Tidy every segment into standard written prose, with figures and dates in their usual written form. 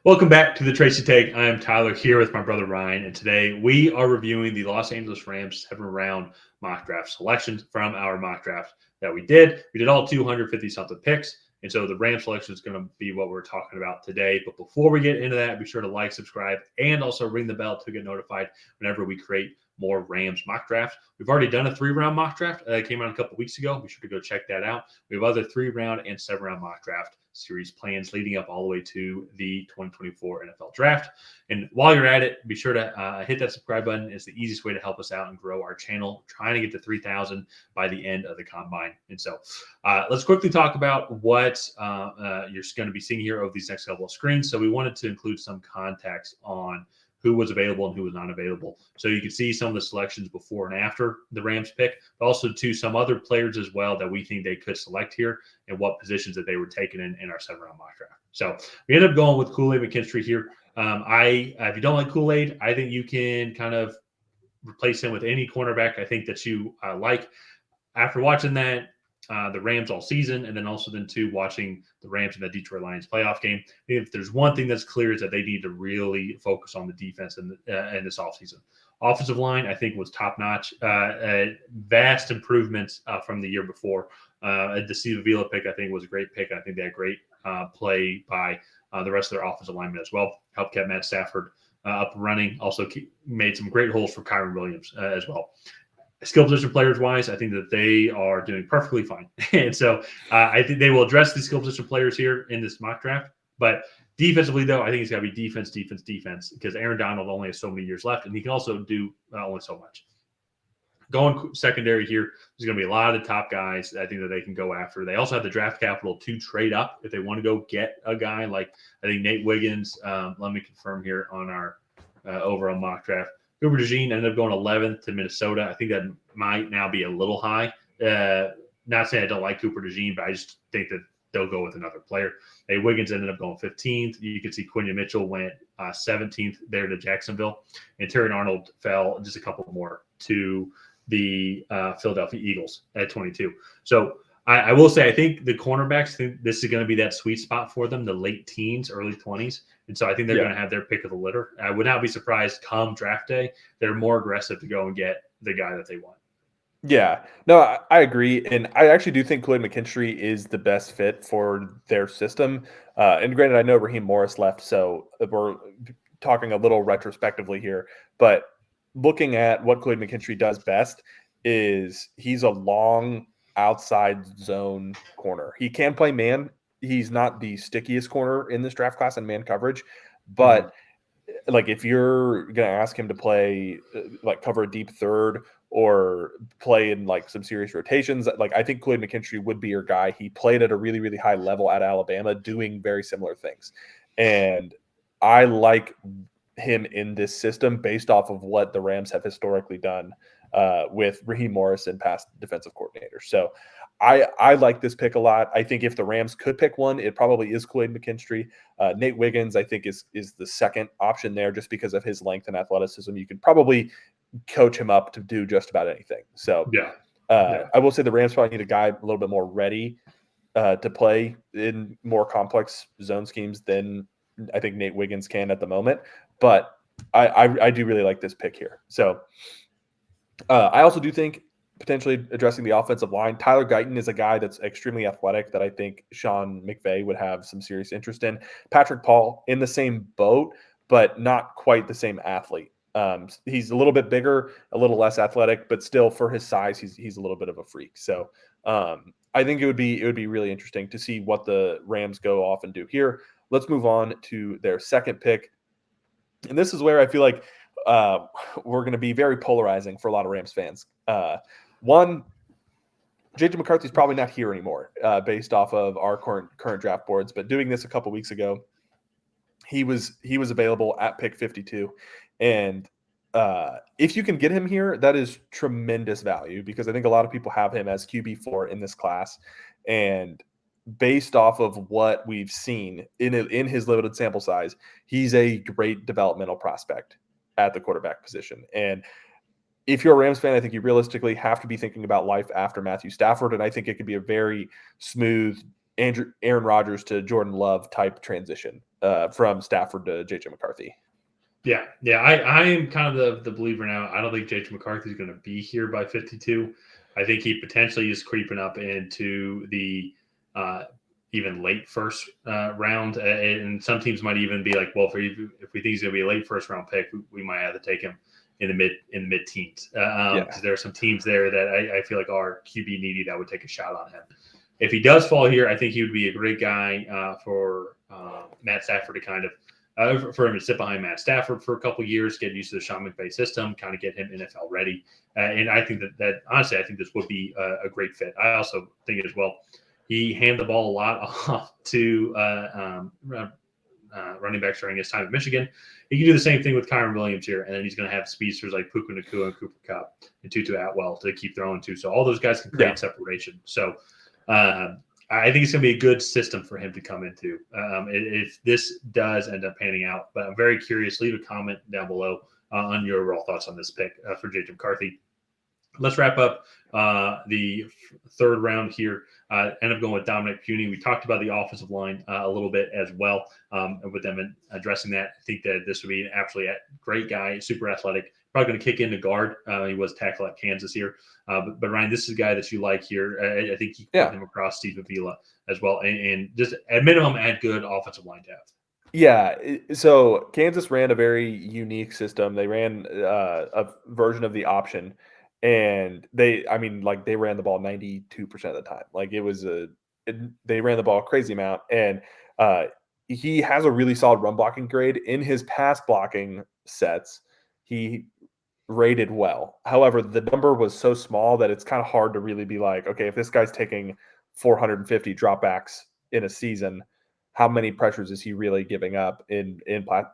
Welcome back to the Tracy Take. I am Tyler here with my brother Ryan, and today we are reviewing the Los Angeles Rams 7 round mock draft selections from our mock draft that we did. We did all 250 something picks, and so the Ram selection is going to be what we're talking about today. But before we get into that, be sure to like, subscribe, and also ring the bell to get notified whenever we create more Rams mock drafts. We've already done a 3 round mock draft that came out a couple weeks ago. Be sure to go check that out. We have other 3 round and 7 round mock draft series plans leading up all the way to the 2024 NFL draft. And while you're at it, be sure to hit that subscribe button. It's the easiest way to help us out and grow our channel. We're trying to get to 3,000 by the end of the combine. And so let's quickly talk about what you're going to be seeing here over these next couple of screens. So we wanted to include some context on who was available and who was not available. So you can see some of the selections before and after the Rams pick, but also to some other players as well that we think they could select here and what positions that they were taken in our 7 round mock draft. So we ended up going with Kool-Aid McKinstry here. If you don't like Kool-Aid, I think you can kind of replace him with any cornerback I think that you like. After watching that, the Rams all season, and then also watching the Rams in the Detroit Lions playoff game. If there's one thing that's clear is that they need to really focus on the defense in this offseason. Offensive line, I think, was top notch. Vast improvements from the year before. The Steve Avila pick, I think, was a great pick. I think they had great play by the rest of their offensive linemen as well. Helped keep Matt Stafford up and running. Also made some great holes for Kyron Williams as well. Skill position players wise, I think that they are doing perfectly fine. And so I think they will address the skill position players here in this mock draft. But defensively, though, I think it's got to be defense, because Aaron Donald only has so many years left, and he can also do only so much. Going secondary here, there's going to be a lot of the top guys I think that they can go after. They also have the draft capital to trade up if they want to go get a guy like I think Nate Wiggins. Let me confirm here on our overall mock draft. Cooper DeJean ended up going 11th to Minnesota. I think that might now be a little high. Not saying I don't like Cooper DeJean, but I just think that they'll go with another player. Hey, Wiggins ended up going 15th. You can see Quinion Mitchell went 17th there to Jacksonville. And Terry Arnold fell just a couple more to the Philadelphia Eagles at 22. So I will say I think the cornerbacks think this is going to be that sweet spot for them, the late teens, early 20s. And so I think they're going to have their pick of the litter. I would not be surprised come draft day, they're more aggressive to go and get the guy that they want. Yeah, no, I agree. And I actually do think Kool-Aid McKinstry is the best fit for their system. And granted, I know Raheem Morris left, so we're talking a little retrospectively here. But looking at what Kool-Aid McKinstry does best is he's a long outside zone corner. He can play man. He's not the stickiest corner in this draft class in man coverage, but like if you're going to ask him to play like cover a deep third or play in like some serious rotations, like I think Kool-Aid McKinstry would be your guy. He played at a really, really high level at Alabama doing very similar things. And I like him in this system based off of what the Rams have historically done with Raheem Morris and past defensive coordinators. So I like this pick a lot. I think if the Rams could pick one, it probably is Kool-Aid McKinstry. Nate Wiggins, I think, is the second option there just because of his length and athleticism. You could probably coach him up to do just about anything. So I will say the Rams probably need a guy a little bit more ready to play in more complex zone schemes than I think Nate Wiggins can at the moment. But I do really like this pick here. So I also do think potentially addressing the offensive line, Tyler Guyton is a guy that's extremely athletic that I think Sean McVay would have some serious interest in. Patrick Paul in the same boat, but not quite the same athlete. He's a little bit bigger, a little less athletic, but still for his size, he's a little bit of a freak. So I think it would be really interesting to see what the Rams go off and do here. Let's move on to their second pick. And this is where I feel like we're going to be very polarizing for a lot of Rams fans. One, JJ McCarthy's probably not here anymore based off of our current draft boards, but doing this a couple weeks ago, he was available at pick 52. And if you can get him here, that is tremendous value because I think a lot of people have him as QB4 in this class. And based off of what we've seen in his limited sample size, he's a great developmental prospect at the quarterback position. And if you're a Rams fan, I think you realistically have to be thinking about life after Matthew Stafford. And I think it could be a very smooth Aaron Rodgers to Jordan Love type transition from Stafford to JJ McCarthy. Yeah. I am kind of the believer now. I don't think JJ McCarthy is going to be here by 52. I think he potentially is creeping up into the even late first round, and some teams might even be like, well, if we think he's going to be a late first round pick, we might have to take him in the mid teens. Because there are some teams there that I feel like are QB needy that would take a shot on him. If he does fall here, I think he would be a great guy for Matt Stafford to kind of for him to sit behind Matt Stafford for a couple of years, get used to the Sean McVay system, kind of get him NFL ready. And I think that honestly, I think this would be a great fit. I also think as well, he handed the ball a lot off to running backs during his time at Michigan. He can do the same thing with Kyron Williams here, and then he's going to have speedsters like Puka Nacua and Cooper Kupp and Tutu Atwell to keep throwing to. So all those guys can create separation. So I think it's going to be a good system for him to come into if this does end up panning out. But I'm very curious. Leave a comment down below on your overall thoughts on this pick for JJ McCarthy. Let's wrap up the third round here. End up going with Dominic Puny. We talked about the offensive line a little bit as well, with them addressing that. I think that this would be an absolutely great guy, super athletic. Probably going to kick into guard. He was tackle at Kansas here. But Ryan, this is a guy that you like here. I think you can put him across Steve Avila as well. And just at minimum, add good offensive line depth. Yeah, so Kansas ran a very unique system. They ran a version of the option, and they ran the ball 92% of the time. Like they ran the ball a crazy amount, and he has a really solid run blocking grade. In his pass blocking sets, he rated well. However, the number was so small that it's kind of hard to really be like, okay, if this guy's taking 450 dropbacks in a season, how many pressures is he really giving up in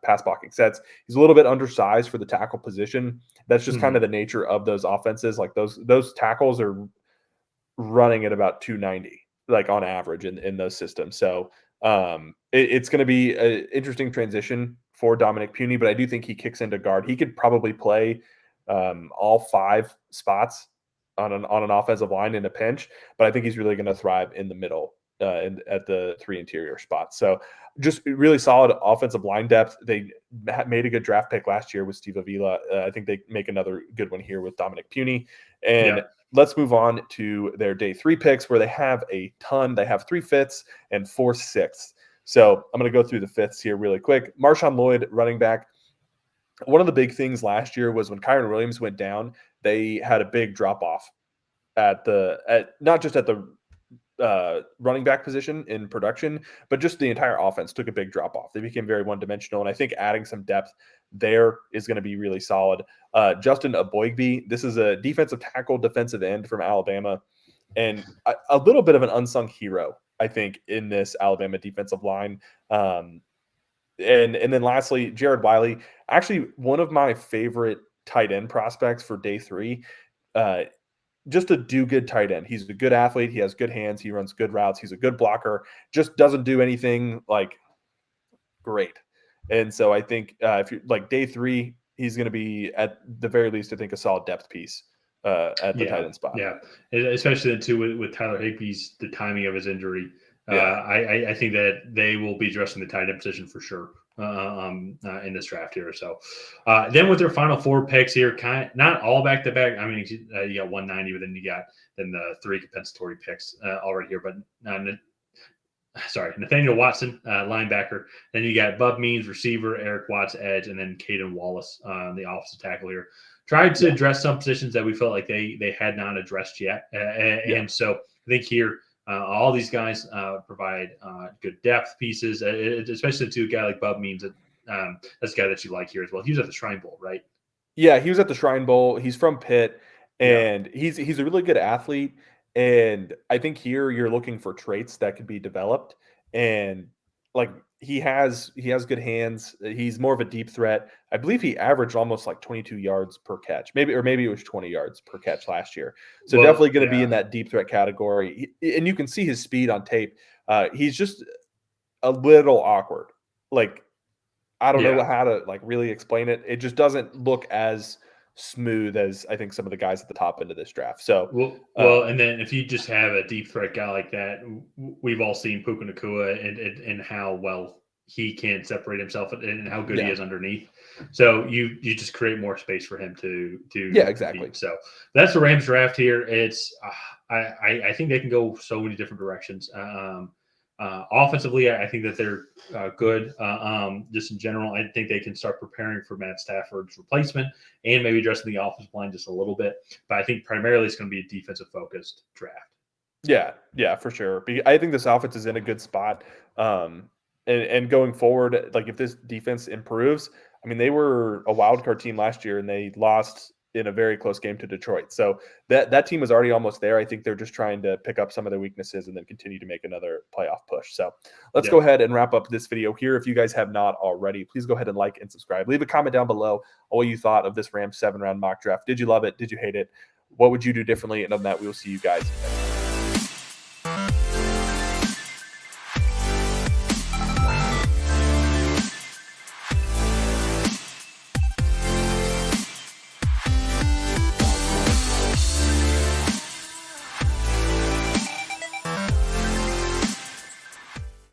pass blocking sets? He's a little bit undersized for the tackle position. That's just kind of the nature of those offenses. Like those tackles are running at about 290, like on average in those systems. So it's going to be an interesting transition for Dominic Puny, but I do think he kicks into guard. He could probably play all 5 spots on an offensive line in a pinch, but I think he's really going to thrive in the middle at the 3 interior spots. So just really solid offensive line depth. They made a good draft pick last year with Steve Avila. I think they make another good one here with Dominic Puny. And let's move on to their day 3 picks, where they have a ton. They have 3 fifths and 4 sixths. So I'm going to go through the fifths here really quick. Marshawn Lloyd, running back. One of the big things last year was when Kyron Williams went down, they had a big drop off at not just at the running back position in production, but just the entire offense took a big drop off. They became very one dimensional, and I think adding some depth there is going to be really solid. Justin Aboigbe, this is a defensive tackle, defensive end from Alabama, and a little bit of an unsung hero, I think, in this Alabama defensive line. And then lastly, Jared Wiley, actually one of my favorite tight end prospects for day 3. Just a do-good tight end. He's a good athlete. He has good hands. He runs good routes. He's a good blocker. Just doesn't do anything like great. And so I think if you're like day 3, he's going to be at the very least, I think, a solid depth piece at the tight end spot. Yeah, especially too with Tyler Higbee's the timing of his injury. I think that they will be addressing the tight end position for sure in this draft here. So then with their final 4 picks here, not all back to back. I mean, you got 190, but then you got the 3 compensatory picks already here. But Nathaniel Watson, linebacker. Then you got Bub Means, receiver, Eric Watts, edge, and then Caden Wallace on the offensive tackle here. Tried to address some positions that we felt like they had not addressed yet. And so I think here, all these guys provide good depth pieces, especially to a guy like Bub Means. That's a guy that you like here as well. He was at the Shrine Bowl, right? Yeah, he was at the Shrine Bowl. He's from Pitt, and he's a really good athlete. And I think here you're looking for traits that could be developed. And like he has good hands. He's more of a deep threat. I believe he averaged almost like 22 yards per catch, maybe it was 20 yards per catch last year. So definitely going to be in that deep threat category. And you can see his speed on tape. He's just a little awkward. Like I don't know how to like really explain it. It just doesn't look as smooth as I think some of the guys at the top end of this draft. So, well, and then if you just have a deep threat guy like that, we've all seen Puka Nacua and how well he can separate himself and how good he is underneath. So you just create more space for him to exactly. compete. So that's the Rams draft here. It's I think they can go so many different directions. Offensively, I think that they're good. Just in general, I think they can start preparing for Matt Stafford's replacement and maybe addressing the offensive line just a little bit. But I think primarily it's going to be a defensive focused draft. Yeah, for sure. I think this offense is in a good spot. And going forward, like if this defense improves, I mean, they were a wild card team last year and they lost in a very close game to Detroit. So that team is already almost there. I think they're just trying to pick up some of their weaknesses and then continue to make another playoff push. So let's go ahead and wrap up this video here. If you guys have not already, please go ahead and like and subscribe. Leave a comment down below on what you thought of this Rams 7-round mock draft. Did you love it? Did you hate it? What would you do differently? And on that, we will see you guys next time.